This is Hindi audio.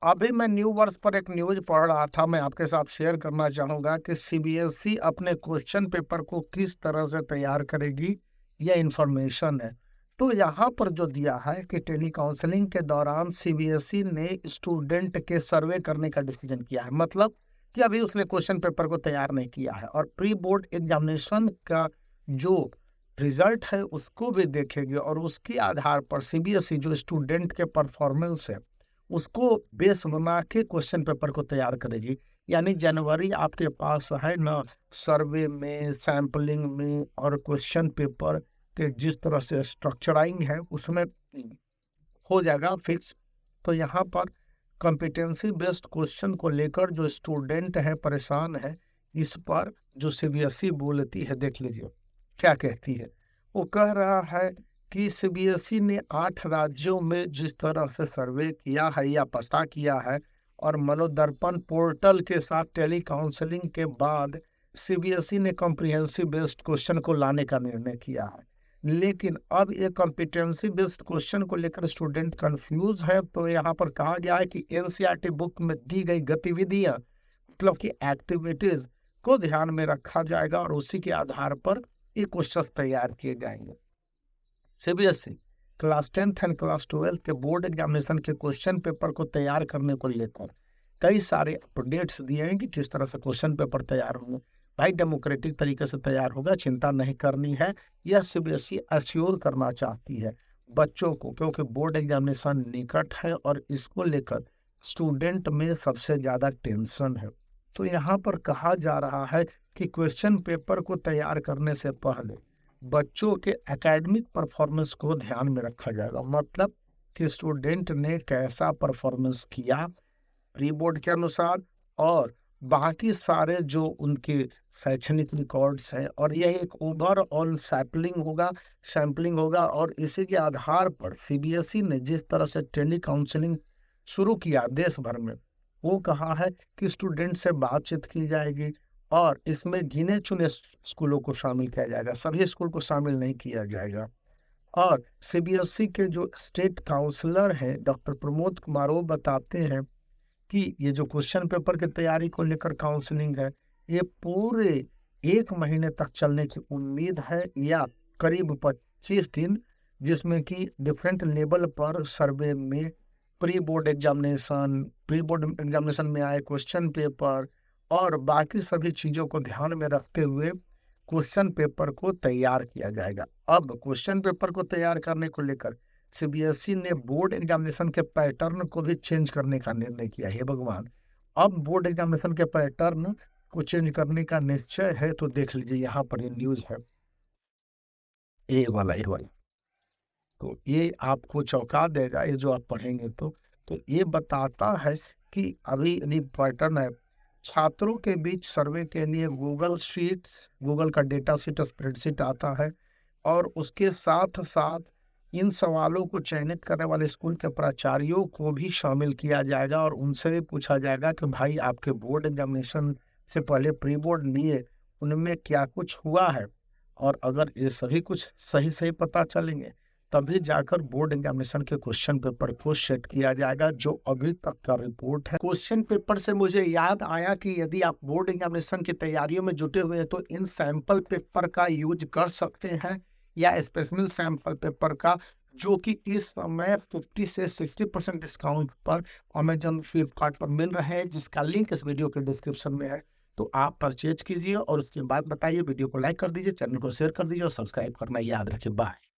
अभी मैं न्यू वर्ष पर एक न्यूज पढ़ रहा था, मैं आपके साथ शेयर करना चाहूंगा कि सीबीएसई अपने क्वेश्चन पेपर को किस तरह से तैयार करेगी, यह इंफॉर्मेशन है। तो यहाँ पर जो दिया है कि टेली काउंसलिंग के दौरान सीबीएसई ने स्टूडेंट के सर्वे करने का डिसीजन किया है। मतलब कि अभी उसने क्वेश्चन पेपर को तैयार नहीं किया है और प्री बोर्ड एग्जामिनेशन का जो रिजल्ट है उसको भी देखेगी और उसके आधार पर सीबीएसई जो स्टूडेंट के परफॉर्मेंस है उसको बेस बना के क्वेश्चन पेपर को तैयार करेगी। यानी जनवरी आपके पास है ना, सर्वे में, सैंपलिंग में और क्वेश्चन पेपर के जिस तरह से स्ट्रक्चराइंग है उसमें हो जाएगा फिक्स। तो यहाँ पर कॉम्पिटेंसी बेस्ड क्वेश्चन को लेकर जो स्टूडेंट है परेशान है, इस पर जो सीबीएसई बोलती है देख लीजिए क्या कहती है। वो कह रहा है कि सीबीएसई ने 8 राज्यों में जिस तरह से सर्वे किया है या पता किया है और मनोदर्पण पोर्टल के साथ टेली काउंसलिंग के बाद सीबीएसई ने कॉम्प्रिहेंसिव बेस्ड क्वेश्चन को लाने का निर्णय किया है। लेकिन अब ये कॉम्पिटेंसी बेस्ड क्वेश्चन को लेकर स्टूडेंट कंफ्यूज है। तो यहाँ पर कहा गया है कि एनसीईआरटी बुक में दी गई गतिविधियां, मतलब कि एक्टिविटीज को ध्यान में रखा जाएगा और उसी के आधार पर ये क्वेश्चन तैयार किए जाएंगे। CBSE class 10th and class 12th के बोर्ड एग्जामिनेशन के क्वेश्चन पेपर को तैयार करने को लेकर कई सारे अपडेट्स दिए हैं कि किस तरह से क्वेश्चन पेपर तैयार होंगे। भाई डेमोक्रेटिक तरीके से तैयार होगा, चिंता नहीं करनी है। यह सीबीएसई अश्योर करना चाहती है बच्चों को, क्योंकि बोर्ड एग्जामिनेशन निकट है और इसको लेकर स्टूडेंट में सबसे ज्यादा टेंशन है। तो यहाँ पर कहा जा रहा है कि क्वेश्चन पेपर को तैयार करने से पहले बच्चों के एकेडमिक परफॉर्मेंस को ध्यान में रखा जाएगा। मतलब कि स्टूडेंट ने कैसा परफॉर्मेंस किया प्री बोर्ड के अनुसार और बाकी सारे जो उनके शैक्षणिक रिकॉर्ड्स हैं, और यह एक ओवरऑल सैम्पलिंग होगा और इसी के आधार पर सीबीएसई ने जिस तरह से टेली काउंसलिंग शुरू किया देश भर में, वो कहा है कि स्टूडेंट से बातचीत की जाएगी और इसमें गिने चुने स्कूलों को शामिल किया जाएगा, सभी स्कूल को शामिल नहीं किया जाएगा। और सीबीएसई के जो स्टेट काउंसलर हैं डॉक्टर प्रमोद कुमार, वो बताते हैं कि ये जो क्वेश्चन पेपर की तैयारी को लेकर काउंसलिंग है ये पूरे 1 महीने तक चलने की उम्मीद है, या करीब 25 दिन, जिसमें कि डिफरेंट लेवल पर सर्वे में प्री बोर्ड एग्जामिनेशन में आए क्वेश्चन पेपर और बाकी सभी चीजों को ध्यान में रखते हुए क्वेश्चन पेपर को तैयार किया जाएगा। अब क्वेश्चन पेपर को तैयार करने को लेकर सीबीएसई ने बोर्ड एग्जामिनेशन के पैटर्न को भी चेंज करने का निर्णय किया है। भगवान, अब बोर्ड एग्जामिनेशन के पैटर्न को चेंज करने का निश्चय है। तो देख लीजिए यहाँ पर ये न्यूज है, ए वाला। तो ये आपको चौंका देगा, ये जो आप पढ़ेंगे तो ये बताता है कि अभी यदि पैटर्न है छात्रों के बीच सर्वे के लिए गूगल का डेटा शीट स्प्रेडशीट आता है और उसके साथ साथ इन सवालों को चयनित करने वाले स्कूल के प्राचार्यों को भी शामिल किया जाएगा और उनसे भी पूछा जाएगा कि भाई आपके बोर्ड एग्जामिनेशन से पहले प्री बोर्ड लिए उनमें क्या कुछ हुआ है। और अगर ये सभी कुछ सही सही पता चलेंगे तभी जाकर बोर्ड एग्जामिनेशन के क्वेश्चन पेपर को सेट किया जाएगा, जो अभी तक का रिपोर्ट है। क्वेश्चन पेपर से मुझे याद आया कि यदि आप बोर्ड एग्जामिनेशन की तैयारियों में जुटे हुए हैं तो इन सैंपल पेपर का यूज कर सकते हैं, या स्पेशल सैंपल पेपर का, जो कि इस समय 50 से 60% डिस्काउंट पर अमेजन फ्लिपकार्ट पर मिल रहे हैं, जिसका लिंक इस वीडियो के डिस्क्रिप्शन में है। तो आप परचेज कीजिए और उसके बाद बताइए। वीडियो को लाइक कर दीजिए, चैनल को शेयर कर दीजिए और सब्सक्राइब करना याद रखिए। बाय।